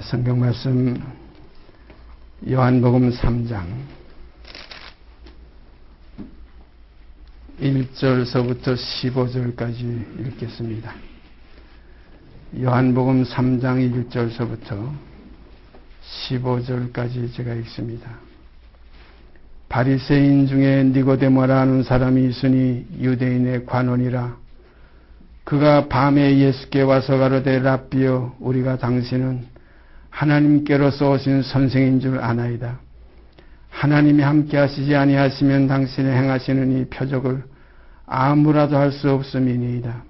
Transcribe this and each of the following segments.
성경 말씀 요한복음 3장 1절서부터 15절까지 읽겠습니다. 요한복음 3장 1절서부터 15절까지 제가 읽습니다. 바리새인 중에 니고데모라 하는 사람이 있으니 유대인의 관원이라. 그가 밤에 예수께 와서 가로되 랍비여, 우리가 당신은 하나님께로서 오신 선생인 줄 아나이다. 하나님이 함께 하시지 아니하시면 당신의 행하시는 이 표적을 아무라도 할 수 없음이니이다.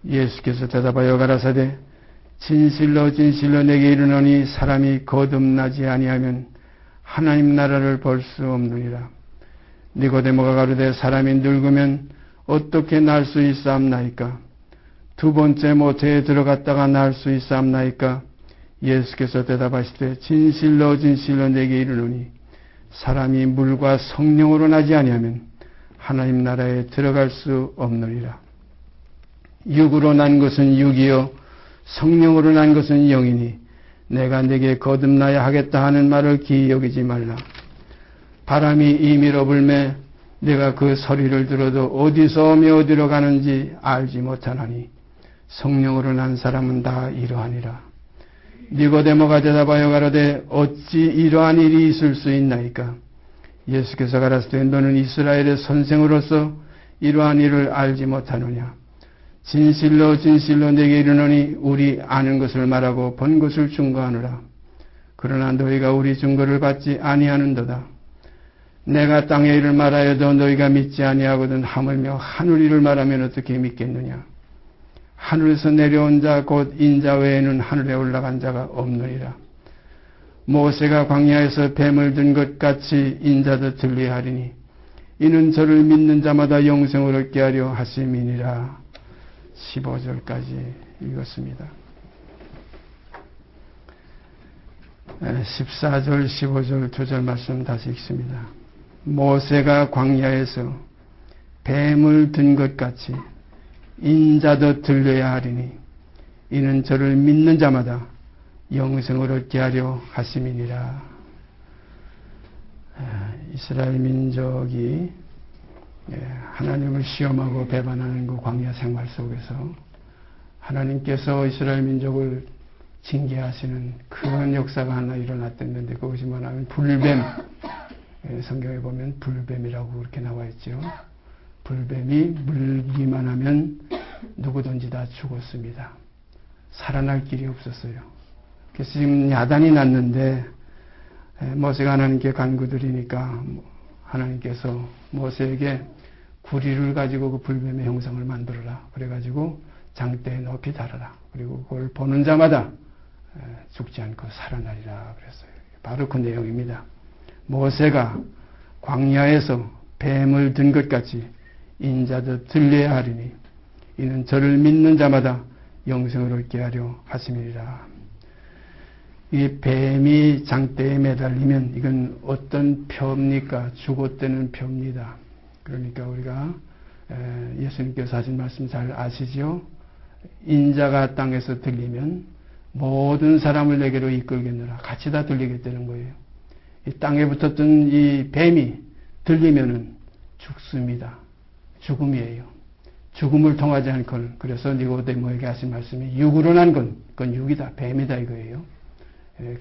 예수께서 대답하여 가라사대 진실로 진실로 내게 이르노니 사람이 거듭나지 아니하면 하나님 나라를 볼 수 없느니라. 니고데모가 가로되 사람이 늙으면 어떻게 날 수 있사옵나이까? 두 번째 모태에 들어갔다가 날 수 있사옵나이까? 예수께서 대답하시되 진실로 진실로 내게 이르노니 사람이 물과 성령으로 나지 아니하면 하나님 나라에 들어갈 수 없느니라. 육으로 난 것은 육이요 성령으로 난 것은 영이니 내가 내게 거듭나야 하겠다 하는 말을 기이 여기지 말라. 바람이 임의로 불매 내가 그 소리를 들어도 어디서 오며 어디로 가는지 알지 못하나니 성령으로 난 사람은 다 이러하니라. 니고데모가 대답하여 가로되 어찌 이러한 일이 있을 수 있나이까? 예수께서 가라사대 너는 이스라엘의 선생으로서 이러한 일을 알지 못하느냐? 진실로 진실로 내게 이르노니 우리 아는 것을 말하고 본 것을 증거하노라. 그러나 너희가 우리 증거를 받지 아니하는도다. 내가 땅의 일을 말하여도 너희가 믿지 아니하거든 하물며 하늘 일을 말하면 어떻게 믿겠느냐? 하늘에서 내려온 자 곧 인자 외에는 하늘에 올라간 자가 없느니라. 모세가 광야에서 뱀을 든 것 같이 인자도 들리게 하리니 이는 저를 믿는 자마다 영생을 얻게 하려 하심이니라. 15절까지 읽었습니다. 14절 15절 두 절 말씀 다시 읽습니다. 모세가 광야에서 뱀을 든 것 같이 인자도 들려야 하리니 이는 저를 믿는 자마다 영생을 얻게 하려 하심이니라. 이스라엘 민족이 하나님을 시험하고 배반하는 그 광야 생활 속에서 하나님께서 이스라엘 민족을 징계하시는 그런 역사가 하나 일어났었는데 그것이 뭐냐면 불뱀, 성경에 보면 불뱀이라고 그렇게 나와 있죠. 불뱀이 물기만 하면 누구든지 다 죽었습니다. 살아날 길이 없었어요. 그래서 지금 야단이 났는데 모세가 하나님께 간구드리니까 하나님께서 모세에게 구리를 가지고 그 불뱀의 형상을 만들어라. 그래가지고 장대에 높이 달아라. 그리고 그걸 보는 자마다 죽지 않고 살아나리라 그랬어요. 바로 그 내용입니다. 모세가 광야에서 뱀을 든 것 같이 인자도 들려야 하리니 이는 저를 믿는 자마다 영생을 얻게 하려 하심이니라. 이 뱀이 장대에 매달리면 이건 어떤 표입니까? 죽었다는 표입니다. 그러니까 우리가 예수님께서 하신 말씀 잘 아시죠? 인자가 땅에서 들리면 모든 사람을 내게로 이끌겠노라. 같이 다 들리겠다는 거예요. 이 땅에 붙었던 이 뱀이 들리면은 죽습니다. 죽음이에요. 죽음을 통하지 않고는. 그래서 니고데모에게 하신 말씀이 육으로 난 건 그건 육이다. 뱀이다 이거예요.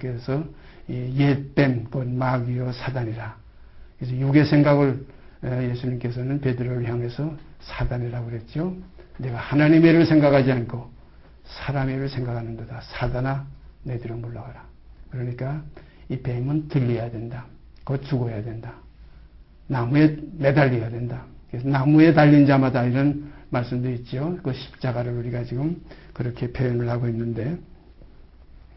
그래서 옛뱀, 곧 마귀요 사단이라. 그래서 육의 생각을 예수님께서는 베드로를 향해서 사단이라고 그랬죠. 내가 하나님의 일을 생각하지 않고 사람의 일을 생각하는도다. 사단아 너희들은 물러가라. 그러니까 이 뱀은 들려야 된다. 곧 죽어야 된다. 나무에 매달려야 된다. 그래서 나무에 달린 자마다 이런 말씀도 있죠. 그 십자가를 우리가 지금 그렇게 표현을 하고 있는데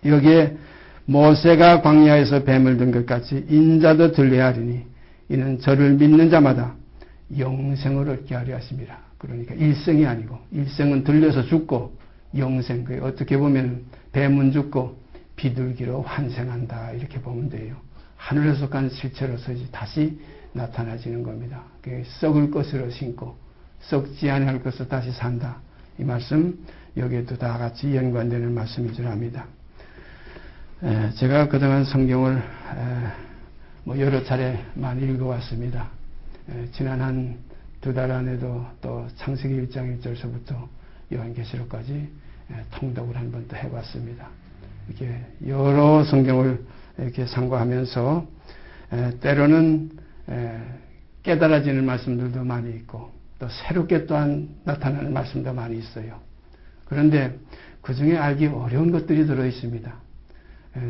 여기에 모세가 광야에서 뱀을 든 것 같이 인자도 들려야 하리니 이는 저를 믿는 자마다 영생을 얻게 하려 하심이라. 그러니까 일생이 아니고 일생은 들려서 죽고 영생, 어떻게 보면 뱀은 죽고 비둘기로 환생한다 이렇게 보면 돼요. 하늘에서 간 실체로서 다시 나타나지는 겁니다. 썩을 것으로 심고 썩지 아니할 것으로 다시 산다. 이 말씀 여기에도 다 같이 연관되는 말씀인 줄 압니다. 제가 그동안 성경을 여러 차례 많이 읽어왔습니다. 지난 한 2달 안에도 또 창세기 1장 1절서부터 요한계시록까지 통독을 한 번 또 해봤습니다. 이렇게 여러 성경을 이렇게 상고하면서 때로는 깨달아지는 말씀들도 많이 있고 또 새롭게 또한 나타나는 말씀도 많이 있어요. 그런데 그 중에 알기 어려운 것들이 들어 있습니다.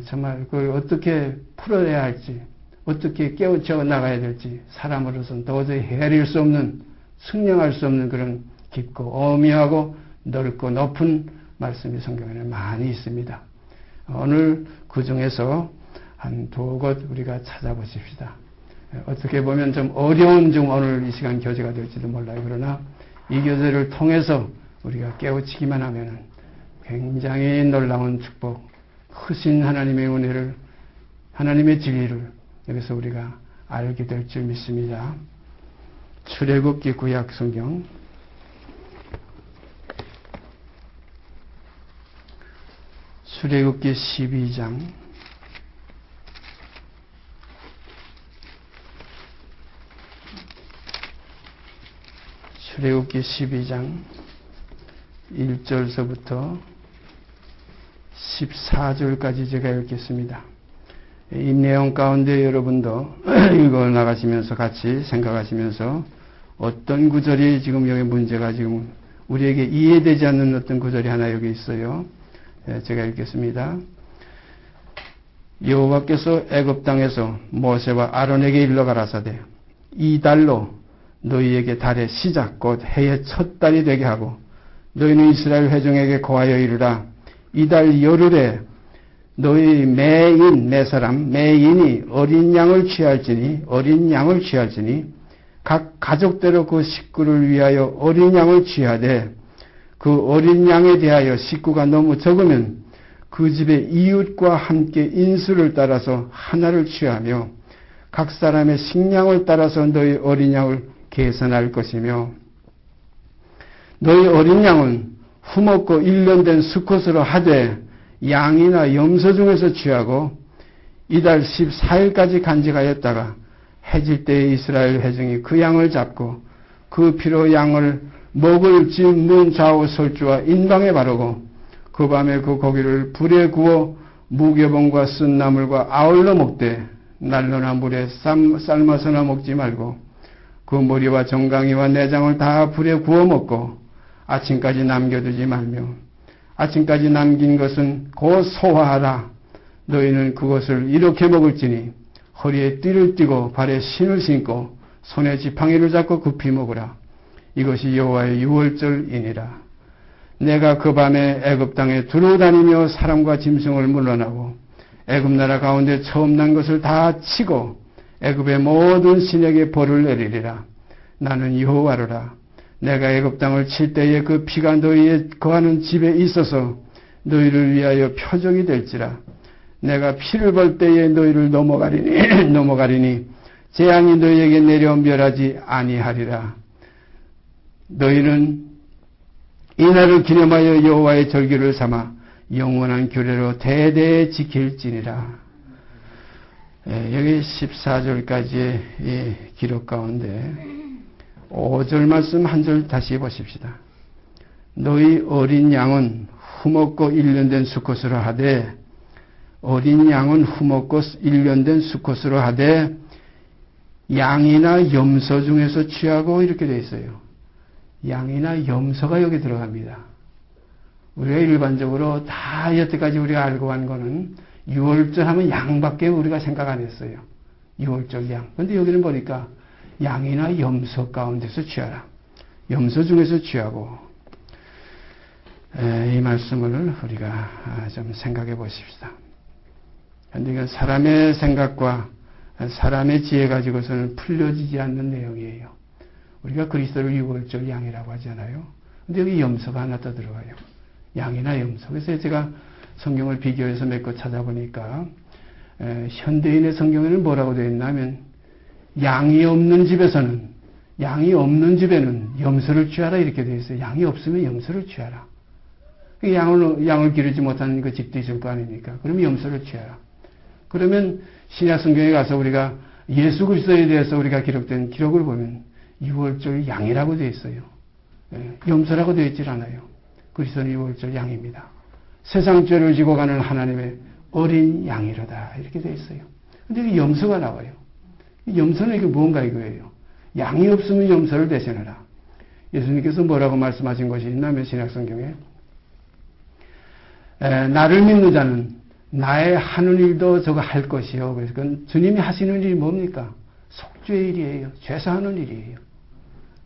정말 그걸 어떻게 풀어내야 할지, 어떻게 깨우쳐 나가야 될지 사람으로서는 도저히 헤아릴 수 없는, 측량할 수 없는 그런 깊고 어미하고 넓고 높은 말씀이 성경에는 많이 있습니다. 오늘 그 중에서 한 2곳 우리가 찾아보십시다. 어떻게 보면 좀 어려운 중 오늘 이 시간 교제가 될지도 몰라요. 그러나 이 교제를 통해서 우리가 깨우치기만 하면은 굉장히 놀라운 축복, 크신 하나님의 은혜를, 하나님의 진리를 여기서 우리가 알게 될 줄 믿습니다. 출애굽기 구약 성경 출애굽기 12장 출애굽기 12장 1절서부터 14절까지 제가 읽겠습니다. 이 내용 가운데 여러분도 읽어 나가시면서 같이 생각하시면서 어떤 구절이 지금 여기 문제가 지금 우리에게 이해되지 않는 어떤 구절이 하나 여기 있어요. 제가 읽겠습니다. 여호와께서 애굽 땅에서 모세와 아론에게 일러 가라사대 이 달로 너희에게 달의 시작 곧 해의 첫 달이 되게 하고 너희는 이스라엘 회중에게 고하여 이르라 이 달 열흘에 너희 매인이 어린 양을 취할지니 각 가족대로 그 식구를 위하여 어린 양을 취하되 그 어린 양에 대하여 식구가 너무 적으면 그 집의 이웃과 함께 인수를 따라서 하나를 취하며 각 사람의 식량을 따라서 너희 어린 양을 계산할 것이며 너희 어린 양은 후먹고 1년 된 수컷으로 하되 양이나 염소 중에서 취하고 이달 14일까지 간직하였다가 해질 때에 이스라엘 회중이 그 양을 잡고 그 피로 양을 먹을 집 문 좌우 설주와 인방에 바르고 그 밤에 그 고기를 불에 구워 무교봉과 쓴 나물과 아울러 먹되 날로나 물에 삶아서나 먹지 말고 그 머리와 정강이와 내장을 다 불에 구워 먹고 아침까지 남겨두지 말며 아침까지 남긴 것은 곧 소화하라. 너희는 그것을 이렇게 먹을지니 허리에 띠를 띠고 발에 신을 신고 손에 지팡이를 잡고 급히 먹으라. 이것이 여호와의 유월절이니라. 내가 그 밤에 애굽 땅에 두루 다니며 사람과 짐승을 물러나고 애굽 나라 가운데 처음 난 것을 다 치고 애굽의 모든 신에게 벌을 내리리라. 나는 여호와로라. 내가 애굽 땅을 칠 때에 그 피가 너희의 거하는 집에 있어서 너희를 위하여 표적이 될지라. 내가 피를 벌 때에 너희를 넘어가리니 재앙이 너희에게 내려 멸하지 아니하리라. 너희는 이날을 기념하여 여호와의 절기를 삼아 영원한 규례로 대대에 지킬지니라. 여기 14절까지의 이 기록 가운데 5절 말씀 한 절 다시 보십시다. 너희 어린 양은 후먹고 1년 된 수컷으로 하되 어린 양은 후먹고 1년 된 수컷으로 하되 양이나 염소 중에서 취하고 이렇게 되어 있어요. 양이나 염소가 여기 들어갑니다. 우리가 일반적으로 다 여태까지 우리가 알고 간 거는 유월절 하면 양밖에 우리가 생각 안 했어요. 유월절 양. 그런데 여기는 보니까 양이나 염소 가운데서 취하라. 염소 중에서 취하고 이 말씀을 우리가 좀 생각해 보십시다. 그런데 이건 사람의 생각과 사람의 지혜 가지고서는 풀려지지 않는 내용이에요. 우리가 그리스도를 유월절 양이라고 하잖아요. 근데 여기 염소가 하나 더 들어가요. 양이나 염소. 그래서 제가 성경을 비교해서 몇 것 찾아보니까 현대인의 성경에는 뭐라고 되어 있냐면 양이 없는 집에는 염소를 취하라 이렇게 되어 있어요. 양이 없으면 염소를 취하라. 양을 기르지 못한 그 집도 있을 거 아닙니까? 그러면 염소를 취하라. 그러면 신약 성경에 가서 우리가 예수 그리스도에 대해서 우리가 기록된 기록을 보면 6월절 양이라고 되어 있어요. 염소라고 되어 있질 않아요. 그리스도는 6월절 양입니다. 세상 죄를 지고 가는 하나님의 어린 양이로다 이렇게 되어 있어요. 근데 염소가 나와요. 염소는 이게 뭔가 이거예요. 양이 없으면 염소를 대신하라. 예수님께서 뭐라고 말씀하신 것이 있냐면 신약성경에 나를 믿는 자는 나의 하는 일도 저거 할 것이요. 그래서 그건 주님이 하시는 일이 뭡니까? 속죄의 일이에요. 죄사하는 일이에요.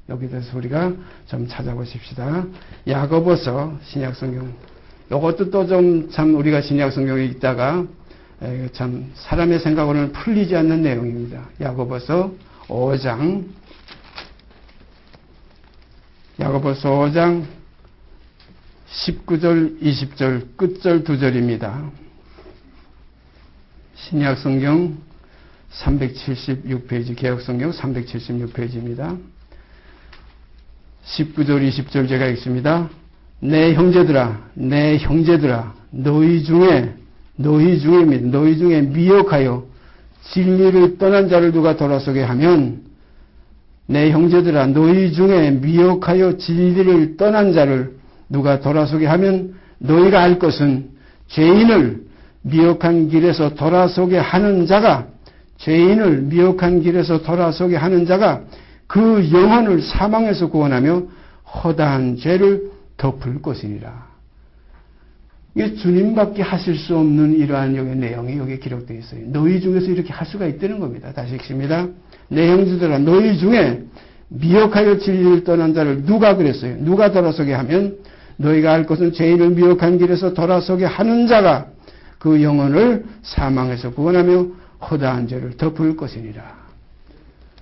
여기 대해서 우리가 좀 찾아보십시다. 야고보서 신약성경 이것도 또 좀 참 우리가 신약성경에 있다가 참 사람의 생각으로는 풀리지 않는 내용입니다. 야고보서 5장 19절 20절 끝절 2절입니다. 신약성경 376페이지 개역성경 376페이지입니다. 19절 20절 제가 읽습니다. 내 형제들아 너희 중에 미혹하여 진리를 떠난 자를 누가 돌아서게 하면 내 형제들아 너희 중에 미혹하여 진리를 떠난 자를 누가 돌아서게 하면 너희가 알 것은 죄인을 미혹한 길에서 돌아서게 하는 자가 그 영혼을 사망에서 구원하며 허다한 죄를 덮을 것이니라. 이게 주님밖에 하실 수 없는 이러한 여기 내용이 여기에 기록되어 있어요. 너희 중에서 이렇게 할 수가 있다는 겁니다. 다시 읽습니다. 내 형제들아 너희 중에 미혹하여 진리를 떠난 자를 누가 그랬어요? 누가 돌아서게 하면 너희가 알 것은 죄인을 미혹한 길에서 돌아서게 하는 자가 그 영혼을 사망에서 구원하며 허다한 죄를 덮을 것이니라.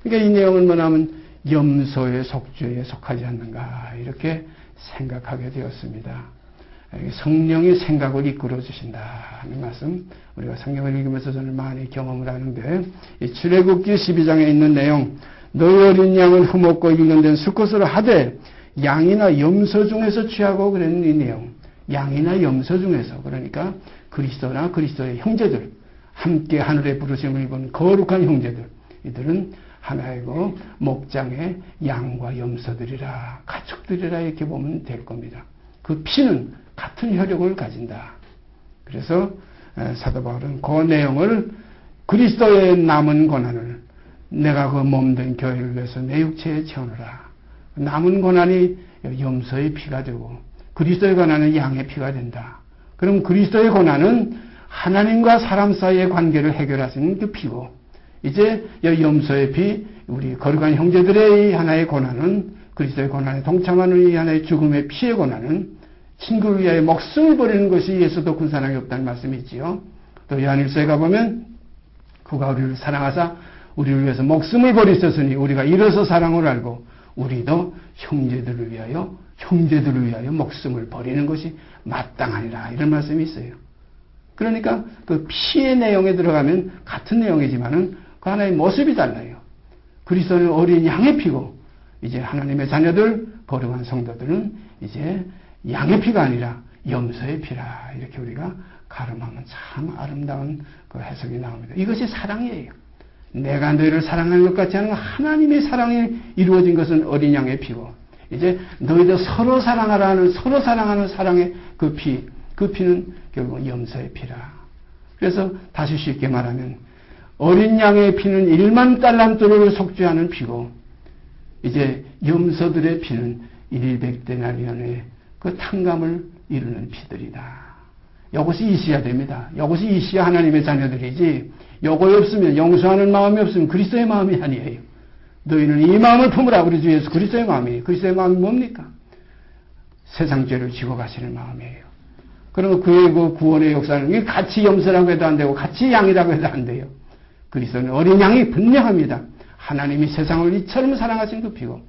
그러니까 이 내용은 뭐냐면 염소의 속죄에 속하지 않는가 이렇게 생각하게 되었습니다. 성령의 생각을 이끌어 주신다는 말씀 우리가 성경을 읽으면서 저는 많이 경험을 하는데 이 출애굽기 12장에 있는 내용 너희 어린 양은 흠없고 일년된 수컷으로 하되 양이나 염소 중에서 취하고 그랬는 이 내용 양이나 염소 중에서 그러니까 그리스도나 그리스도의 형제들 함께 하늘의 부르심을 입은 거룩한 형제들 이들은 하나의 그 목장의 양과 염소들이라 가축들이라 이렇게 보면 될 겁니다. 그 피는 같은 혈육을 가진다. 그래서 사도 바울은 그 내용을 그리스도의 남은 고난을 내가 그 몸된 교회를 위해서 내 육체에 채우느라 남은 고난이 염소의 피가 되고 그리스도의 고난은 양의 피가 된다. 그럼 그리스도의 고난은 하나님과 사람 사이의 관계를 해결하시는 그 피고 이제 염소의 피 우리 거룩한 형제들의 이 하나의 고난은 그리스도의 고난에 동참하는 이 하나의 죽음의 피의 고난은 친구를 위하여 목숨을 버리는 것이 예수도 큰 사랑이 없다는 말씀이 있지요. 또 요한일서에 가보면 그가 우리를 사랑하사 우리를 위해서 목숨을 버리셨으니 우리가 이로써 사랑을 알고 우리도 형제들을 위하여 목숨을 버리는 것이 마땅하니라 이런 말씀이 있어요. 그러니까 그 피의 내용에 들어가면 같은 내용이지만은 그 하나의 모습이 달라요. 그리스도는 어린 양의 피고 이제 하나님의 자녀들 거룩한 성도들은 이제 양의 피가 아니라 염소의 피라 이렇게 우리가 가름하면 참 아름다운 그 해석이 나옵니다. 이것이 사랑이에요. 내가 너희를 사랑하는 것 같지 않은 하나님의 사랑이 이루어진 것은 어린 양의 피고 이제 너희도 서로 사랑하라는 서로 사랑하는 사랑의 그 피는 결국 염소의 피라. 그래서 다시 쉽게 말하면 어린 양의 피는 1만 달란트를 속죄하는 피고 이제 염소들의 피는 100데나리온의 그 탕감을 이루는 피들이다. 이것이 이시야 됩니다. 이것이 이시야 하나님의 자녀들이지 이거 없으면 용서하는 마음이 없으면 그리스도의 마음이 아니에요. 너희는 이 마음을 품으라 그러죠. 예수 그리스도의 마음이에요. 그리스도의 마음이 뭡니까? 세상 죄를 지고 가시는 마음이에요. 그러면 그의 그 구원의 역사는 같이 염소라고 해도 안 되고 같이 양이라고 해도 안 돼요. 그리스도는 어린 양이 분명합니다. 하나님이 세상을 이처럼 사랑하신 그 피고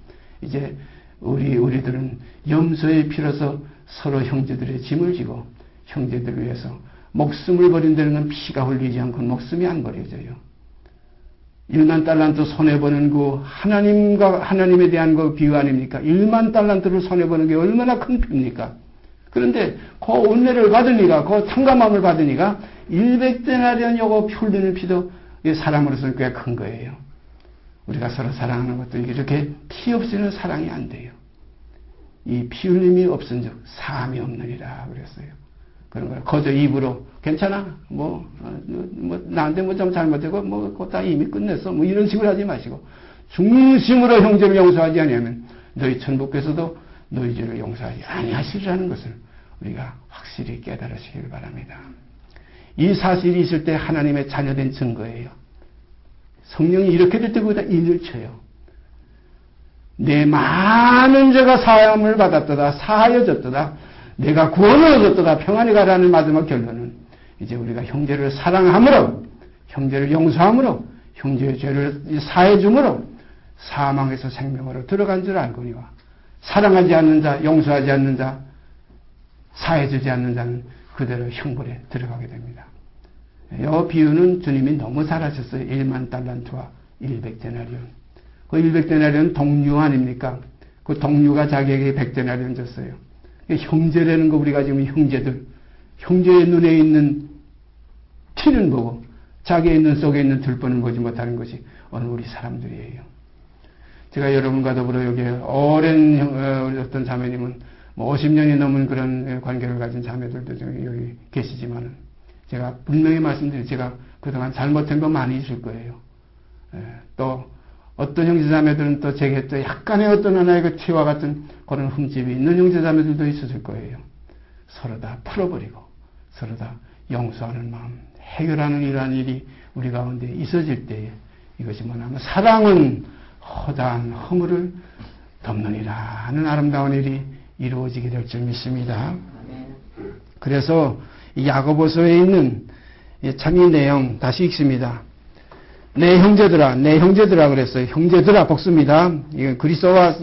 이제 우리들은 염소의 피로서 서로 형제들의 짐을 지고 형제들을 위해서 목숨을 버린다는 건 피가 흘리지 않고 목숨이 안 버려져요. 1만 달란트 손해보는 그 하나님에 대한 그 비유 아닙니까? 1만 달란트를 손해보는 게 얼마나 큰 피입니까? 그런데 그 은혜를 받으니까, 그 탕감함을 받으니까 100데나리온 요거 피 흘리는 피도 사람으로서는 꽤 큰 거예요. 우리가 서로 사랑하는 것도 이렇게 피 없이는 사랑이 안 돼요. 이 피 흘림이 없은즉 사함이 없느니라 그랬어요. 그런 걸 거저 입으로 괜찮아 나한테 좀 잘못되고 그거 다 이미 끝냈어 이런 식으로 하지 마시고 중심으로 형제를 용서하지 않으면 너희 천부께서도 너희 죄를 용서하지 아니하시리라는 것을 우리가 확실히 깨달으시길 바랍니다. 이 사실이 있을 때 하나님의 자녀된 증거예요. 성령이 이렇게 될 때 거기다 인을 쳐요. 내 많은 죄가 사함을 받았도다, 사하여졌도다, 내가 구원을 얻었도다, 평안히 가라는 마지막 결론은 이제 우리가 형제를 사랑함으로, 형제를 용서함으로, 형제의 죄를 사해줌으로 사망에서 생명으로 들어간 줄 알거니와 사랑하지 않는 자, 용서하지 않는 자, 사해주지 않는 자는 그대로 형벌에 들어가게 됩니다. 이 비유는 주님이 너무 잘하셨어요. 1만 달란트와 100데나리온. 그 100데나리온 동류 아닙니까? 그 동류가 자기에게 100데나리온 줬어요. 형제라는 거 우리가 지금 형제의 눈에 있는 티는 보고 자기의 눈 속에 있는 들보는 보지 못하는 것이 오늘 우리 사람들이에요. 제가 여러분과 더불어 여기에 오랜 우리 어떤 자매님은 50년이 넘은 그런 관계를 가진 자매들도 여기 계시지만은 제가 분명히 말씀드리죠. 제가 그동안 잘못한 거 많이 있을 거예요. 또 어떤 형제자매들은 또 제게 또 약간의 어떤 하나의 그 티와 같은 그런 흠집이 있는 형제자매들도 있었을 거예요. 서로 다 풀어버리고 서로 다 용서하는 마음, 해결하는 이러한 일이 우리 가운데 있어질 때에 이것이 뭐냐면 사랑은 허다한 허물을 덮느니라 하는 아름다운 일이 이루어지게 될 줄 믿습니다. 그래서 이 야고보서에 있는 참 이 내용 다시 읽습니다. 내 형제들아 그랬어요. 형제들아 복수입니다. 이건 그리스도와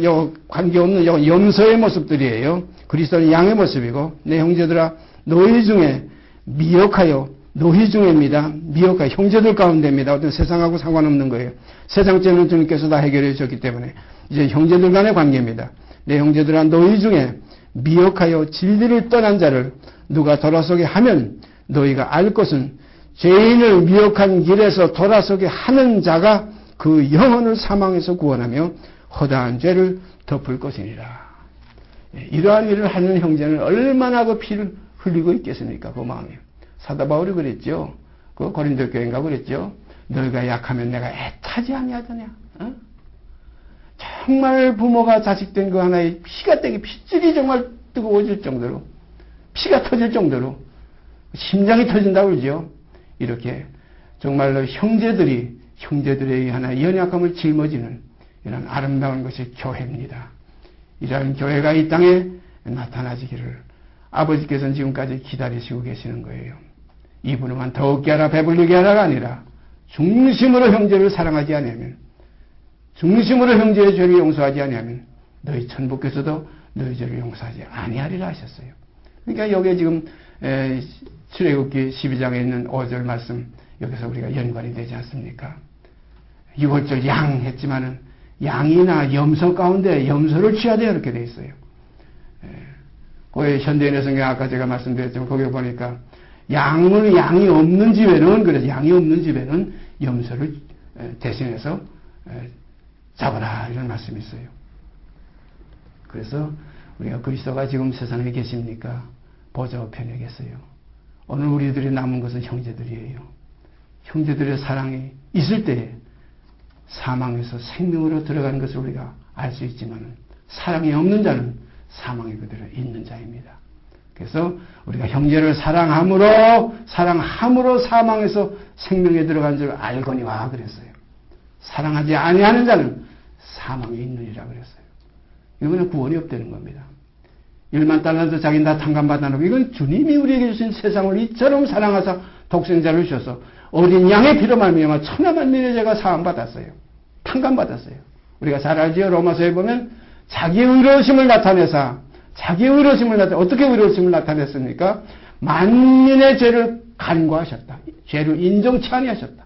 관계없는 염소의 모습들이에요. 그리스도는 양의 모습이고 내 형제들아 너희 중에 미혹하여 너희 중에입니다. 미혹하여 형제들 가운데입니다. 어떤 세상하고 상관없는 거예요. 세상 죄는 주님께서 다 해결해 주셨기 때문에 이제 형제들 간의 관계입니다. 내 형제들아 너희 중에 미혹하여 진리를 떠난 자를 누가 돌아서게 하면 너희가 알 것은 죄인을 미혹한 길에서 돌아서게 하는 자가 그 영혼을 사망에서 구원하며 허다한 죄를 덮을 것이니라. 이러한 일을 하는 형제는 얼마나 그 피를 흘리고 있겠습니까? 그 마음이. 사도 바울이 그랬죠. 그 고린도 교회인가 그랬죠. 너희가 약하면 내가 애타지 아니하더냐. 어? 정말 부모가 자식된 그 하나의 피가 떼기 핏줄이 정말 뜨거워질 정도로 피가 터질 정도로 심장이 터진다고 그러죠. 이렇게 정말로 형제들의 하나의 연약함을 짊어지는 이런 아름다운 것이 교회입니다. 이러한 교회가 이 땅에 나타나지기를 아버지께서는 지금까지 기다리시고 계시는 거예요. 이분만 더욱게 하라 배불리게 하라가 아니라 중심으로 형제를 사랑하지 않으면 중심으로 형제의 죄를 용서하지 않으면 너희 천부께서도 너희 죄를 용서하지 아니하리라 하셨어요. 그러니까 여기에 지금 출애굽기 12장에 있는 5절 말씀 여기서 우리가 연관이 되지 않습니까? 6월절 양 했지만은 양이나 염소 가운데 염소를 취해야 돼요. 이렇게 되어 있어요. 그 현대인의 성경 아까 제가 말씀드렸지만 거기 보니까 양이 없는 집에는 그래서 양이 없는 집에는 염소를 대신해서 잡아라 이런 말씀이 있어요. 그래서 우리가 그리스도가 지금 세상에 계십니까? 보좌 우편에 계세요. 오늘 우리들이 남은 것은 형제들이에요. 형제들의 사랑이 있을 때 사망에서 생명으로 들어가는 것을 우리가 알 수 있지만 사랑이 없는 자는 사망에 그대로 있는 자입니다. 그래서 우리가 형제를 사랑함으로 사망에서 생명에 들어간 줄 알거니와 그랬어요. 사랑하지 아니하는 자는 사망에 있느니라 그랬어요. 이거는 구원이 없다는 겁니다. 1만 달란트 자기는 다 탕감받아놓고 이건 주님이 우리에게 주신 세상을 이처럼 사랑하사 독생자를 주셔서 어린 양의 피로 말미암아 천하 만민의 죄가 사함받았어요. 탕감받았어요. 우리가 잘 알지요. 로마서에 보면 자기의 의로우심을 나타내사 어떻게 의로우심을 나타냈습니까? 만민의 죄를 간과하셨다. 죄를 인정치 아니하셨다.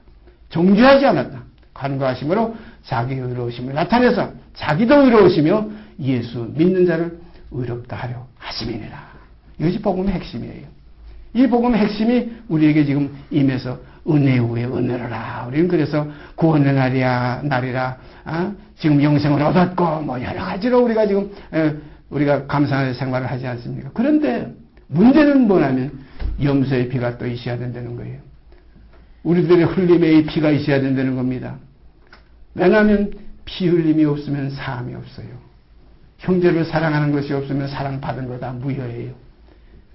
정죄하지 않았다. 간과하심으로 자기의 의로우심을 나타내서 자기도 의로우시며 예수 믿는 자를 의롭다 하려 하심이니라. 이것이 복음의 핵심이에요. 이 복음의 핵심이 우리에게 지금 임해서 은혜 후에 은혜로라. 우리는 그래서 구원의 날이라, 지금 영생을 얻었고, 뭐 여러 가지로 우리가 지금, 우리가 감사의 생활을 하지 않습니까? 그런데 문제는 뭐냐면 염소의 피가 또 있어야 된다는 거예요. 우리들의 흘림의 이 피가 있어야 된다는 겁니다. 왜냐하면 피 흘림이 없으면 사함이 없어요. 형제를 사랑하는 것이 없으면 사랑받은 거 다 무효예요.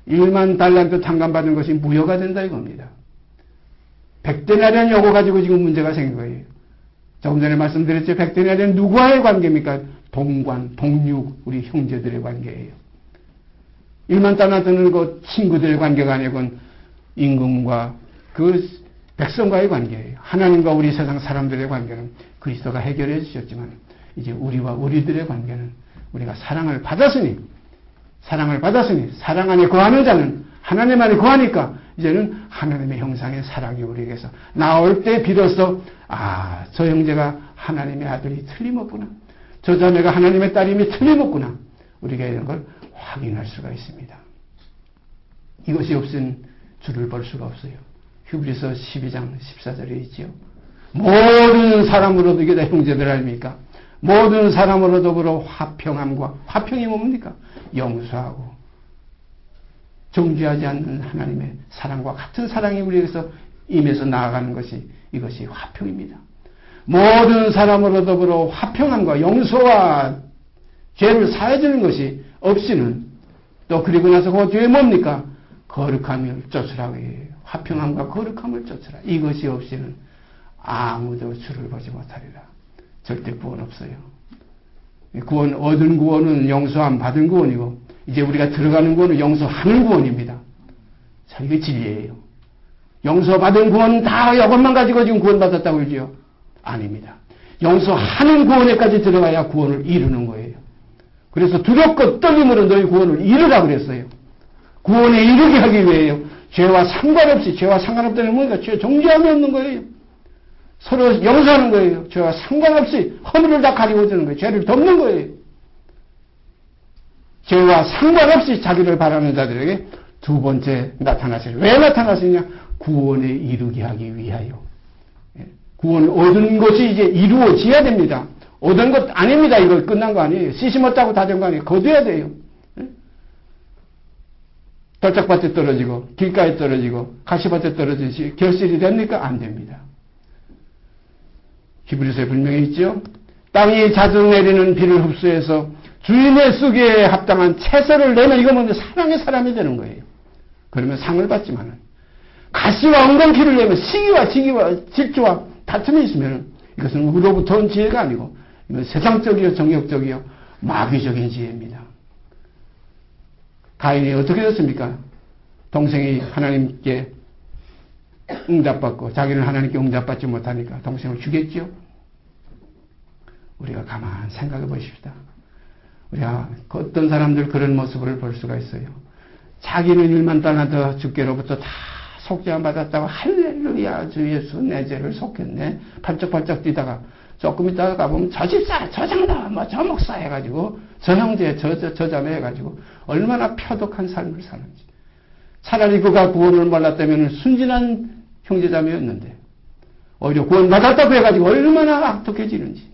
1만 달란트 탕감받은 것이 무효가 된다 이겁니다. 100데나리온 요거 가지고 지금 문제가 생긴 거예요. 조금 전에 말씀드렸죠. 100데나리온 누구와의 관계입니까? 동관, 동육, 우리 형제들의 관계예요. 1만 달란트는 그 친구들의 관계가 아니고 임금과 그 백성과의 관계예요. 하나님과 우리 세상 사람들의 관계는 그리스도가 해결해 주셨지만 이제 우리와 우리들의 관계는 우리가 사랑을 받았으니 사랑 안에 거하는 자는 하나님 안에 거하니까 이제는 하나님의 형상의 사랑이 우리에게서 나올 때 비로소 저 형제가 하나님의 아들이 틀림없구나. 저 자매가 하나님의 딸임이 틀림없구나. 우리가 이런 걸 확인할 수가 있습니다. 이것이 없인 주를 볼 수가 없어요. 히브리서 12장 14절에 있지요. 모든 사람으로도 이게 다 형제들 아닙니까? 모든 사람으로 더불어 화평이 뭡니까? 용서하고 정죄하지 않는 하나님의 사랑과 같은 사랑이 우리에게서 임해서 나아가는 것이 이것이 화평입니다. 모든 사람으로 더불어 화평함과 용서와 죄를 사해주는 것이 없이는 또 그리고 나서 그 뒤에 뭡니까? 거룩함을 쫓으라고 해요. 화평함과 거룩함을 쫓으라. 이것이 없이는 아무도 주를 보지 못하리라. 절대 구원 없어요. 구원, 얻은 구원은 용서함 받은 구원이고 이제 우리가 들어가는 구원은 용서하는 구원입니다. 자, 이게 진리예요. 용서받은 구원 다 이것만 가지고 지금 구원받았다고 그러죠? 아닙니다. 용서하는 구원에까지 들어가야 구원을 이루는 거예요. 그래서 두렵고 떨림으로 너희 구원을 이루라 그랬어요. 구원에 이르게 하기 위해요. 죄와 상관없다는 뭐니까 죄 정죄함이 없는 거예요. 서로 용서하는 거예요. 죄와 상관없이 허물을 다 가리고 주는 거예요. 죄를 덮는 거예요. 죄와 상관없이 자기를 바라는 자들에게 두 번째 나타나시죠. 왜 나타나시냐? 구원에 이르게 하기 위하여. 구원을 얻은 것이 이제 이루어져야 됩니다. 얻은 것 아닙니다. 이거 끝난 거 아니에요. 씻음었다고 다 된 거 아니에요. 거둬야 돼요. 돌짝밭에 떨어지고 길가에 떨어지고 가시밭에 떨어지지 결실이 됩니까? 안 됩니다. 히브리서에 분명히 있죠. 땅이 자주 내리는 비를 흡수해서 주인의 쓰기에 합당한 채소를 내면 이거 먼저 사랑의 사람이 되는 거예요. 그러면 상을 받지만은 가시와 엉겅퀴를 내면 시기와 질주와 다툼이 있으면 이것은 우로부터 온 지혜가 아니고 이건 세상적이요 정욕적이요 마귀적인 지혜입니다. 가인이 어떻게 됐습니까? 동생이 하나님께 응답받고 자기는 하나님께 응답받지 못하니까 동생을 죽였죠. 우리가 가만히 생각해 보십시다. 우리가 어떤 사람들 그런 모습을 볼 수가 있어요. 자기는 1만 달란트 주께로부터 다 속죄함 받았다고 할렐루야 주 예수 내 죄를 속했네. 발쩍발쩍 뛰다가 조금 있다가 가보면 저 집사 저 장다 뭐 저 목사 해가지고 저 형제 저 자매 해가지고 얼마나 표독한 삶을 사는지. 차라리 그가 구원을 몰랐다면 순진한 형제자매였는데 오히려 구원 받았다고 해가지고 얼마나 악독해지는지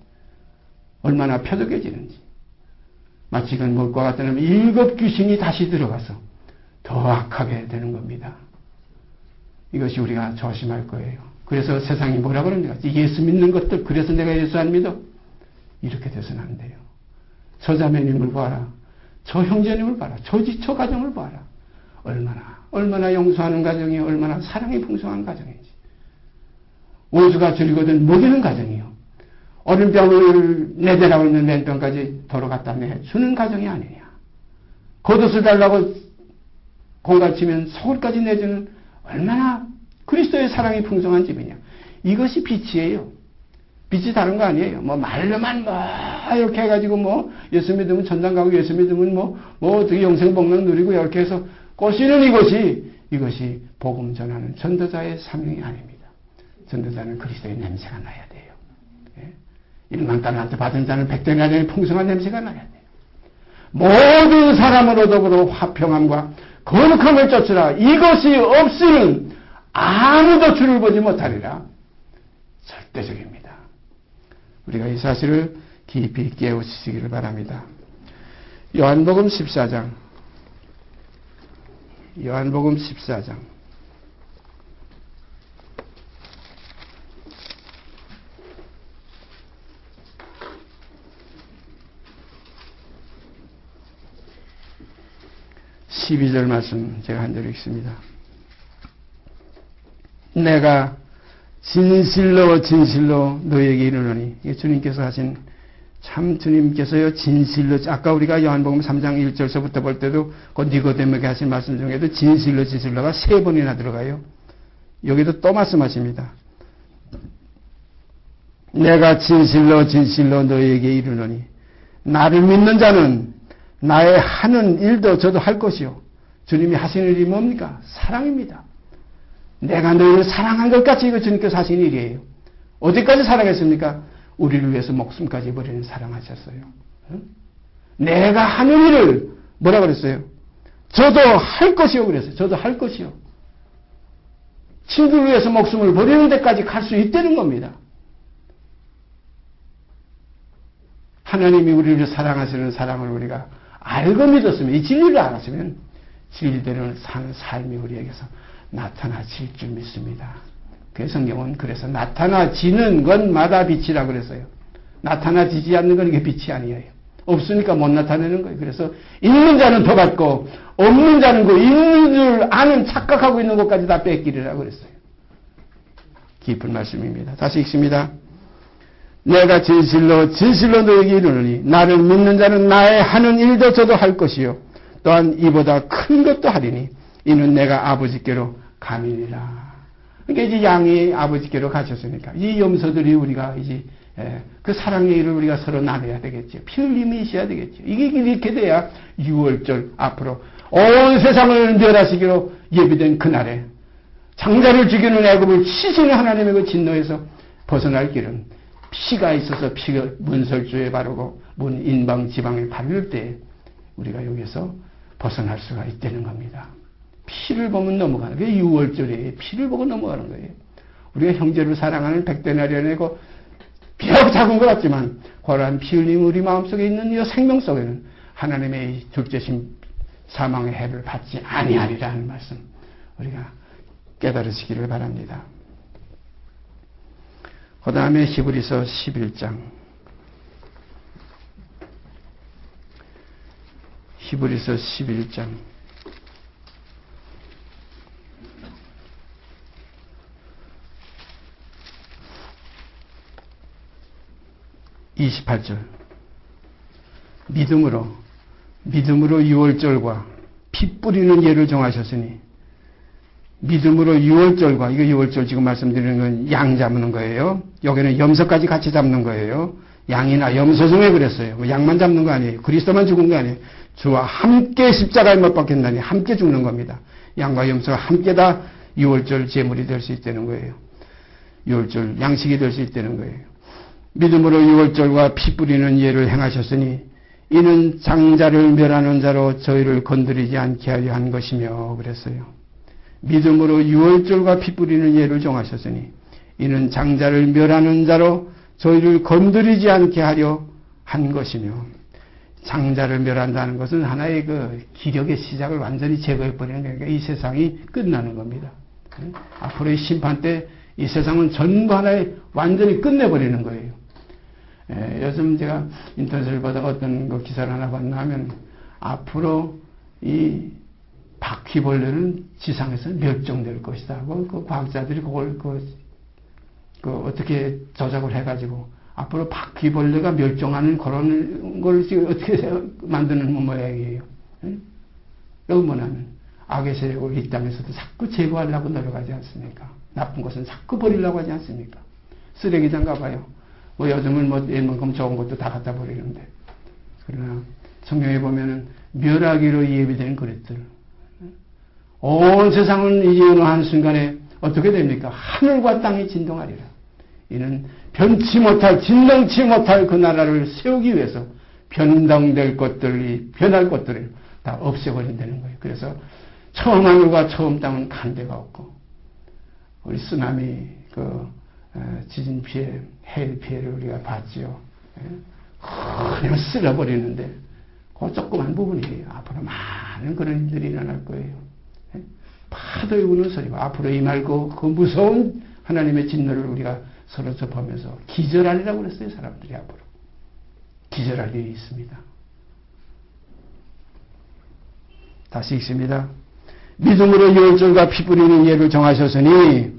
얼마나 표독해지는지. 마치 그건 뭘과 같다면 7 귀신이 다시 들어가서 더 악하게 되는 겁니다. 이것이 우리가 조심할 거예요. 그래서 세상이 뭐라 그럽니까? 예수 믿는 것들, 그래서 내가 예수 안 믿어? 이렇게 돼서는 안 돼요. 저 자매님을 봐라. 저 형제님을 봐라. 저 가정을 봐라. 얼마나 용서하는 가정이, 얼마나 사랑이 풍성한 가정인지. 원수가 줄이거든 먹이는 가정이요. 어린 병을 내대라고 있는 맨병까지 도로 갖다 내주는 가정이 아니냐. 겉옷을 달라고 공갈치면 속을까지 내주는 얼마나 그리스도의 사랑이 풍성한 집이냐. 이것이 빛이에요. 빛이 다른 거 아니에요. 뭐 말로만 이렇게 해가지고 뭐 예수 믿으면 천당 가고 예수 믿으면 뭐 어떻게 영생 복락 누리고 이렇게 해서 꼬시는 이것이 복음 전하는 전도자의 사명이 아닙니다. 전도자는 그리스도의 냄새가 나야 돼요. 1만 달란트 받은 자는 100데나리온의 풍성한 냄새가 나야 돼요. 모든 사람으로 더불어 화평함과 거룩함을 쫓으라. 이것이 없이는 아무도 주를 보지 못하리라. 절대적입니다. 우리가 이 사실을 깊이 깨우치시기를 바랍니다. 요한복음 14장. 요한복음 14장. (12절) 말씀 제가 한 절 읽습니다. 내가 진실로 진실로 너에게 이르노니, 주님께서 하신, 참 주님께서요 진실로, 아까 우리가 요한복음 3장 1절서부터 볼 때도 그 니고데모에게 하신 말씀 중에도 진실로 진실로가 3번이나 들어가요. 여기도 또 말씀하십니다. 내가 진실로 진실로 너에게 이르노니 나를 믿는 자는 나의 하는 일도 저도 할 것이요. 주님이 하시는 일이 뭡니까? 사랑입니다. 내가 너희를 사랑한 것 같이 이거 주님께서 하신 일이에요. 어디까지 사랑했습니까? 우리를 위해서 목숨까지 버리는 사랑하셨어요. 내가 하는 일을 뭐라 그랬어요? 저도 할 것이요 그랬어요. 저도 할 것이요. 친구를 위해서 목숨을 버리는 데까지 갈 수 있다는 겁니다. 하나님이 우리를 사랑하시는 사랑을 우리가 알고 믿었으면, 이 진리를 알았으면 진리대로 사는 삶이 우리에게서 나타나질 줄 믿습니다. 그 성경은 그래서 나타나지는 것마다 빛이라 그랬어요. 나타나지지 않는 건 이게 빛이 아니에요. 없으니까 못 나타내는 거예요. 그래서 있는 자는 더 받고 없는 자는 그 있는 줄 아는 착각하고 있는 것까지 다 뺏기리라 그랬어요. 깊은 말씀입니다. 다시 읽습니다. 내가 진실로 진실로 너에게 이르노니 나를 믿는 자는 나의 하는 일도 저도 할 것이요 또한 이보다 큰 것도 하리니 이는 내가 아버지께로 가미니라. 그러니까 이제 양이 아버지께로 가셨으니까 이 염소들이 우리가 이제 그 사랑의 일을 우리가 서로 나눠야 되겠죠. 피 흘림이 있어야 되겠죠. 이게 이렇게 돼야 6월절 앞으로 온 세상을 멸하시기로 예비된 그날에 장자를 죽이는 애굽을 치시는 하나님의 그 진노에서 벗어날 길은 피가 있어서 피가 문설주에 바르고 문 인방 지방에 바를 때 우리가 여기서 벗어날 수가 있다는 겁니다. 피를 보면 넘어가는 게 6월절에 피를 보고 넘어가는 거예요. 우리가 형제를 사랑하는 백대나리아내고 비록 작은 것 같지만 고란 피 흘림 우리 마음속에 있는 이 생명 속에는 하나님의 둘째신 사망의 해를 받지 아니하리라 하는 말씀 우리가 깨달으시기를 바랍니다. 그 다음에 히브리서 11장. 히브리서 11장. 28절. 믿음으로 6월절과 피 뿌리는 예를 정하셨으니, 믿음으로 6월절과, 이거 6월절 지금 말씀드리는 건 양 잡는 거예요. 여기는 염소까지 같이 잡는 거예요. 양이나 염소 중에 그랬어요. 양만 잡는 거 아니에요. 그리스도만 죽은 거 아니에요. 주와 함께 십자가에 못 박힌다니 함께 죽는 겁니다. 양과 염소가 함께 다 6월절 제물이 될 수 있다는 거예요. 6월절 양식이 될 수 있다는 거예요. 믿음으로 6월절과 피 뿌리는 예를 행하셨으니 이는 장자를 멸하는 자로 저희를 건드리지 않게 하려 한 것이며 그랬어요. 믿음으로 6월절과 피 뿌리는 예를 정하셨으니 이는 장자를 멸하는 자로 저희를 건드리지 않게 하려 한 것이며, 장자를 멸한다는 것은 하나의 그 기력의 시작을 완전히 제거해버리는 거니까 이 세상이 끝나는 겁니다. 앞으로의 심판 때 이 세상은 전부 하나의 완전히 끝내버리는 거예요. 요즘 제가 인터넷을 보다가 어떤 그 기사를 하나 봤나 하면 앞으로 이 바퀴벌레는 지상에서 멸종될 것이다. 그 과학자들이 그걸 어떻게 조작을 해가지고 앞으로 바퀴벌레가 멸종하는 그런 걸 지금 어떻게 만드는 모양이에요. 여기 뭐냐면 악의 세력을 이 땅에서도 자꾸 제거하려고 노력하지 않습니까? 나쁜 것은 자꾸 버리려고 하지 않습니까? 쓰레기장 가봐요. 뭐 요즘은 뭐 옛만큼 좋은 것도 다 갖다 버리는데, 그러나 성경에 보면은 멸하기로 예비된 그릇들, 온 세상은 이제 어느 한순간에 어떻게 됩니까? 하늘과 땅이 진동하리라. 이는 변치 못할, 진동치 못할 그 나라를 세우기 위해서 변동될 것들이, 변할 것들을 다 없애버린다는 거예요. 그래서 처음 하늘과 처음 땅은 간 데가 없고, 우리 쓰나미 지진 피해, 해일 피해를 우리가 봤지요. 그냥 쓸어버리는데 그 조그만 부분이에요. 앞으로 많은 그런 일들이 일어날 거예요. 파도의 우는 소리가 앞으로 임할 그 무서운 하나님의 진노를 우리가 서로 접하면서 기절하리라고 그랬어요. 사람들이 앞으로 기절할 일이 있습니다. 다시 읽습니다. 믿음으로 유월절과 피 뿌리는 예를 정하셨으니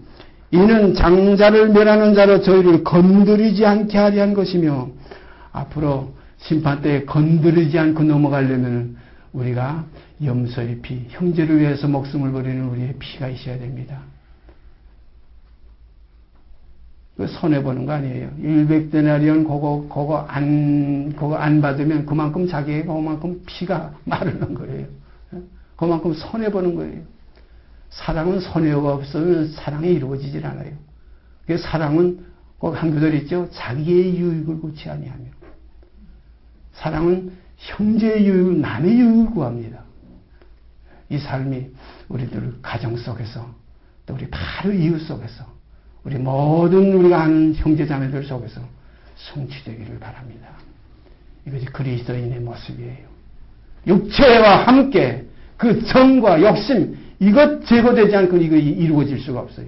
이는 장자를 멸하는 자로 저희를 건드리지 않게 하려 한 것이며, 앞으로 심판 때에 건드리지 않고 넘어가려면 우리가 염소의 피, 형제를 위해서 목숨을 버리는 우리의 피가 있어야 됩니다. 그 손해보는 거 아니에요. 100데나리온 그거 안 받으면 그만큼 자기의 그만큼 피가 마르는 거예요. 그만큼 손해보는 거예요. 사랑은 손해가 없으면 사랑이 이루어지질 않아요. 그래서 사랑은 꼭 한 구절 있죠. 자기의 유익을 구치 아니하며. 사랑은 형제의 유익을, 남의 유익을 구합니다. 이 삶이 우리들 가정 속에서, 또 우리 바로 이웃 속에서, 우리 모든 우리가 아는 형제자매들 속에서 성취되기를 바랍니다. 이것이 그리스도인의 모습이에요. 육체와 함께 그 정과 욕심, 이것 제거되지 않고 이거 이루어질 수가 없어요.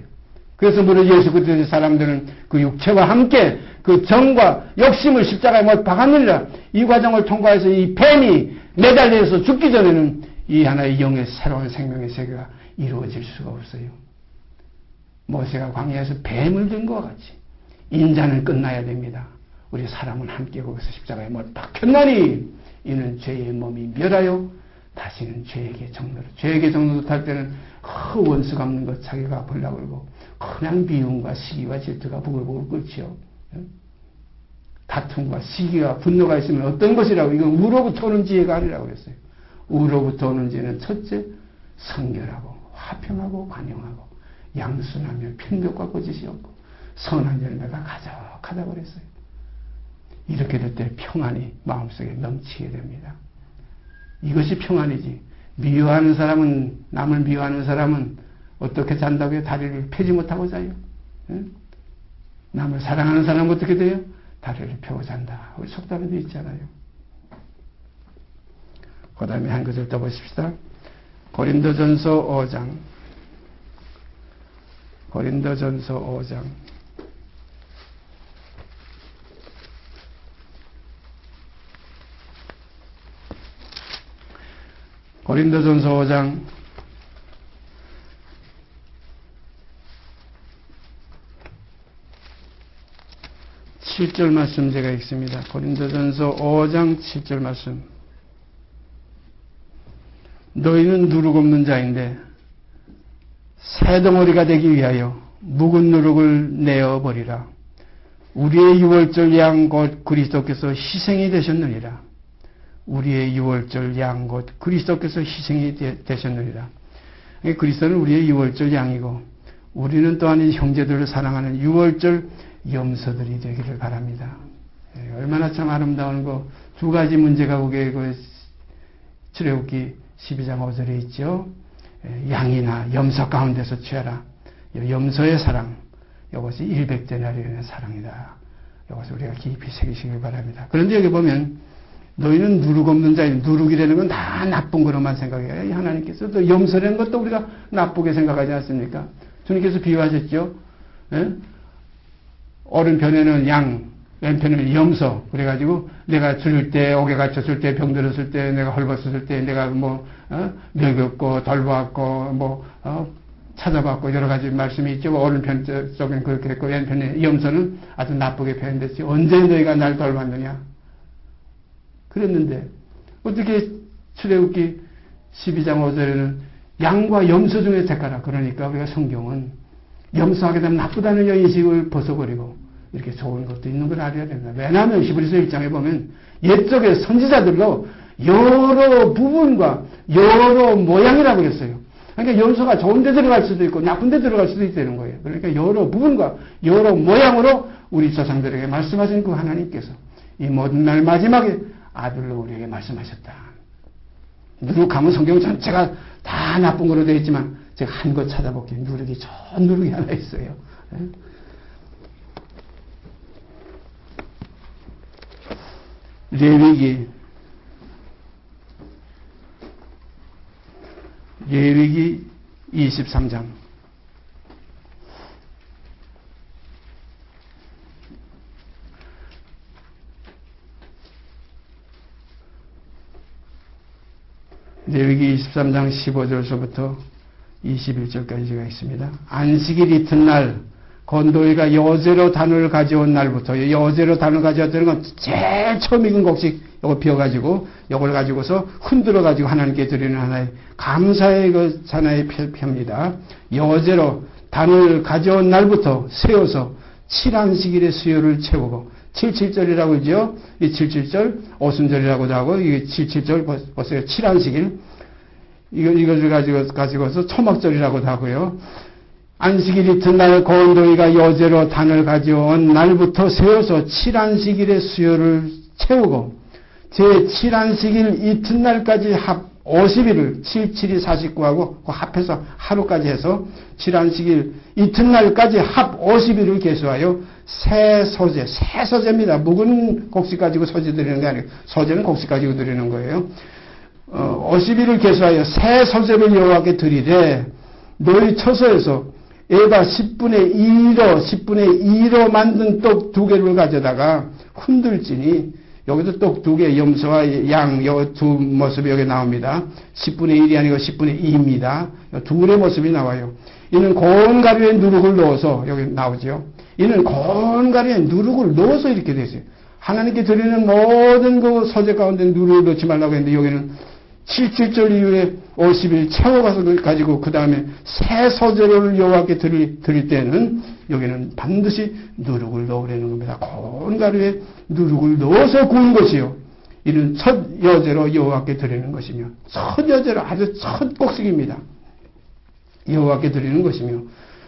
그래서 무릇 예수 그리스도의 사람들은 그 육체와 함께 그 정과 욕심을 십자가에 못 박았느니라. 이 과정을 통과해서 이 뱀이 매달려서 죽기 전에는 이 하나의 영의 새로운 생명의 세계가 이루어질 수가 없어요. 모세가 광야에서 뱀을 든 것과 같이 인자는 끝나야 됩니다. 우리 사람은 함께 거기서 십자가에 못 박혔나니 이는 죄의 몸이 멸하여 다시는 죄에게 정노릇 할 때는 원수 갚는 것 자기가 벌라 그러고, 그냥 미움과 시기와 질투가 부글부글 끓지요. 다툼과 시기와 분노가 있으면 어떤 것이라고, 이건 우로부터 오는 지혜가 아니라고 그랬어요. 우로부터 오는 지혜는 첫째, 성결하고 화평하고 관용하고 양순하며 편벽과 거짓이 없고 선한 열매가 가득하다고 그랬어요. 이렇게 될 때 평안이 마음속에 넘치게 됩니다. 이것이 평안이지. 미워하는 사람은, 남을 미워하는 사람은 어떻게 잔다고요? 다리를 펴지 못하고 자요. 응? 남을 사랑하는 사람은 어떻게 돼요? 다리를 펴고 잔다. 우리 속담에도 있잖아요. 그 다음에 한 구절 더 보십시다. 고린도전서 5장. 고린도전서 5장. 고린도전서 5장 7절 말씀 제가 읽습니다. 고린도전서 5장 7절 말씀. 너희는 누룩 없는 자인데 새덩어리가 되기 위하여 묵은 누룩을 내어버리라. 우리의 유월절 양 곧 그리스도께서 희생이 되셨느니라. 우리의 유월절 양 곧 그리스도께서 희생이 되셨느니라. 그리스도는 우리의 유월절 양이고 우리는 또한 형제들을 사랑하는 유월절 염소들이 되기를 바랍니다. 얼마나 참 아름다운 두 가지 문제가 거기에 출애굽기 12장 5절에 있죠. 양이나 염소 가운데서 취하라. 염소의 사랑, 이것이 100데나리온의 사랑이다. 이것을 우리가 깊이 새기시길 바랍니다. 그런데 여기 보면 너희는 누룩 없는 자인, 누룩이라는 건 다 나쁜 거로만 생각해요. 하나님께서 또 염소라는 것도 우리가 나쁘게 생각하지 않습니까? 주님께서 비유하셨죠. 예? 오른편에는 양, 왼편에는 염소. 그래가지고 내가 죽을 때, 옥에 갇혔을 때, 병들었을 때, 내가 헐벗었을 때, 내가 먹였고, 돌보았고, 찾아봤고, 여러 가지 말씀이 있죠. 오른편 쪽엔 그렇게 했고, 왼편에 염소는 아주 나쁘게 표현됐지. 언제 너희가 날 돌봤느냐? 그랬는데, 어떻게 출애굽기 12장 5절에는 양과 염소 중에 택하라. 그러니까 우리가 성경은 염소하게 되면 나쁘다는 인식을 벗어버리고 이렇게 좋은 것도 있는 걸 알아야 됩니다. 왜냐하면 히브리서 1장에 보면 옛적의 선지자들로 여러 부분과 여러 모양이라고 그랬어요. 그러니까 염소가 좋은 데 들어갈 수도 있고 나쁜 데 들어갈 수도 있다는 거예요. 그러니까 여러 부분과 여러 모양으로 우리 조상들에게 말씀하신 그 하나님께서 이 모든 날 마지막에 아들로 우리에게 말씀하셨다. 누룩하면 성경 전체가 다 나쁜 거로 되어 있지만 제가 한 것 찾아볼게요. 누룩이 좋은 누룩이 하나 있어요. 레위기 23장. 레위기 23장 15절서부터 21절까지가 있습니다. 안식일 이튿날 건도이가 여제로 단을 가져온 날부터, 여제로 단을 가져왔다는 건 제일 처음 익은 곡식 요거 비워가지고 요걸 가지고서 흔들어 가지고 하나님께 드리는 하나의 감사의 그 하나의 표입니다. 여제로 단을 가져온 날부터 세워서 7안식일의 수요를 채우고, 77절이라고 그러죠. 이 77절 오순절이라고도 하고, 이 77절 보세요. 7안식일 이것을 가지고서 초막절이라고도 하고요. 안식일 이튿날 건도이가 여제로 단을 가져온 날부터 세워서 7안식일의 수요를 채우고, 제7안식일 이튿날까지 합 50일을 77이 49하고 합해서 하루까지 해서 7안식일 이튿날까지 합 50일을 계수하여 새 소제입니다. 묵은 곡식 가지고 소제 드리는 게 아니고 소제는 곡식 가지고 드리는 거예요. 50일을 계수하여 새 소제를 여호와께 드리되 너희 처소에서 에바 10분의 2로 만든 떡 2개를 가져다가 흔들지니, 여기도 떡 2개, 염소와 양, 요 두 모습이 여기 나옵니다. 10분의 1이 아니고 10분의 2입니다. 두 분의 모습이 나와요. 이는 고운 가루에 누룩을 넣어서, 여기 나오죠. 이는 고운 가루에 누룩을 넣어서 이렇게 되어 있어요. 하나님께 드리는 모든 그 소재 가운데 누룩을 넣지 말라고 했는데, 여기는 77절 이후에 50일 채워가서 가지고 그 다음에 새 소재를 여호와께 드릴 때는 여기는 반드시 누룩을 넣으라는 겁니다. 고운 가루에 누룩을 넣어서 구운 것이요. 이는 첫 여제로 여호와께 드리는 것이며, 첫 여제로 아주 첫 곡식입니다. 여호와께 드리는 것이며,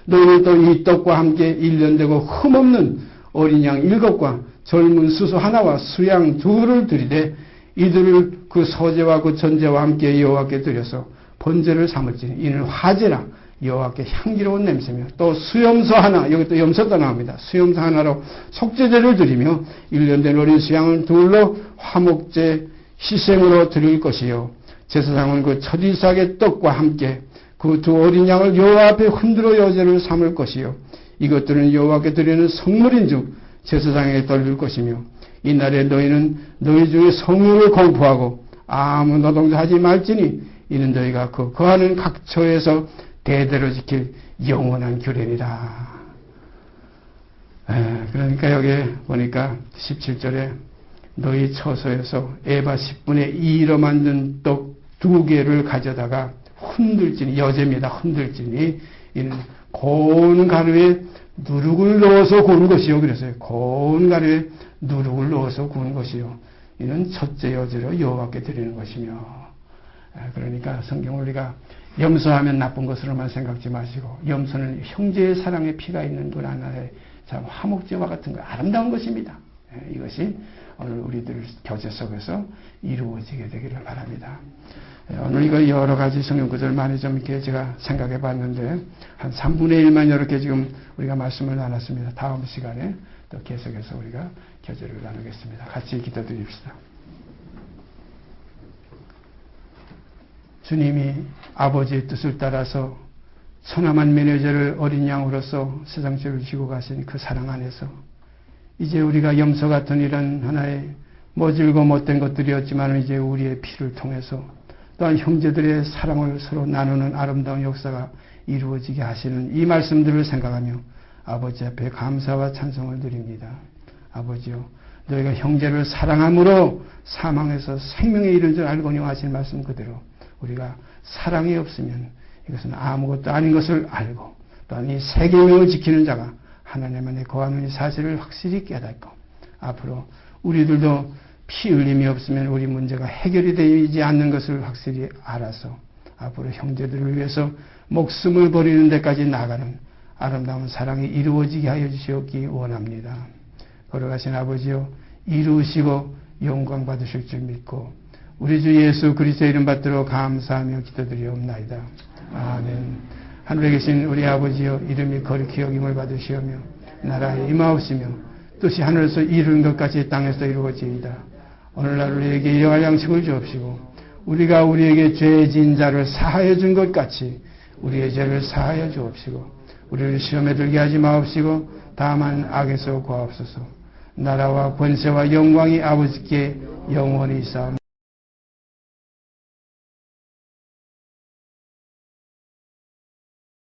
너희는 또 이 떡과 함께 1년 되고 흠없는 어린 양 7과 젊은 수소 하나와 수양 2를 드리되 이들을 그 소제와 그 전제와 함께 여호와께 드려서 번제를 삼을지니 이는 화제라 여호와께 향기로운 냄새며, 또 수염소 하나, 여기 또 염소도 나옵니다. 수염소 하나로 속죄제를 드리며 1년 된 어린 수양을 둘로 화목제 희생으로 드릴 것이요, 제사장은 그 첫 이삭의 떡과 함께 그 두 어린 양을 여호와 앞에 흔들어 여제를 삼을 것이요, 이것들은 여호와께 드리는 성물인즉 제사장에게 돌릴 것이며, 이날에 너희는 너희 중에 성령을 공포하고 아무 노동도 하지 말지니 이는 너희가 그 거하는 각 처에서 대대로 지킬 영원한 규례니라. 그러니까 여기 보니까 17절에 너희 처소에서 에바 10분의 2로 만든 떡 2개를 가져다가 흔들지니, 여제입니다. 흔들지니 이는 고운 가루에 누룩을 넣어서 구운 것이요. 그래서요. 고운 가루에 누룩을 넣어서 구운 것이요. 이는 첫째 여제로 여호와께 드리는 것이며. 그러니까 성경을 우리가 염소하면 나쁜 것으로만 생각지 마시고, 염소는 형제의 사랑에 피가 있는 분 하나의 참 화목제와 같은 거 아름다운 것입니다. 이것이 오늘 우리들 교제 속에서 이루어지게 되기를 바랍니다. 오늘 이거 여러 가지 성경 구절 많이 좀 이렇게 제가 생각해 봤는데 한 3분의 1만 이렇게 지금 우리가 말씀을 나눴습니다. 다음 시간에 또 계속해서 우리가 교제를 나누겠습니다. 같이 기도드립시다. 주님이 아버지의 뜻을 따라서 천하만민의 죄를 어린 양으로서 세상 죄를 지고 가신 그 사랑 안에서 이제 우리가 염소 같은 이런 하나의 모질고 못된 것들이었지만 이제 우리의 피를 통해서 또한 형제들의 사랑을 서로 나누는 아름다운 역사가 이루어지게 하시는 이 말씀들을 생각하며 아버지 앞에 감사와 찬송을 드립니다. 아버지요, 너희가 형제를 사랑함으로 사망에서 생명에 이른 줄 알거니와 하신 말씀 그대로 우리가 사랑이 없으면 이것은 아무것도 아닌 것을 알고, 또한 이 세 계명을 지키는 자가 하나님 안에 거하는 이 사실을 확실히 깨닫고, 앞으로 우리들도 피 흘림이 없으면 우리 문제가 해결이 되지 않는 것을 확실히 알아서 앞으로 형제들을 위해서 목숨을 버리는 데까지 나가는 아름다운 사랑이 이루어지게 하여 주시옵기 원합니다. 걸어가신 아버지여, 이루시고 영광 받으실 줄 믿고 우리 주 예수 그리스도의 이름 받들어 감사하며 기도드리옵나이다. 아멘. 하늘에 계신 우리 아버지여, 이름이 거룩히 여김을 받으시오며 나라에 임하옵시며 뜻이 하늘에서 이루는 것 같이 땅에서 이루어지이다. 오늘날 우리에게 일용할 양식을 주옵시고 우리가 우리에게 죄 지은 자를 사하여 준 것 같이 우리의 죄를 사하여 주옵시고 우리를 시험에 들게 하지 마옵시고 다만 악에서 구하옵소서. 나라와 권세와 영광이 아버지께 영원히 있사옵나이다.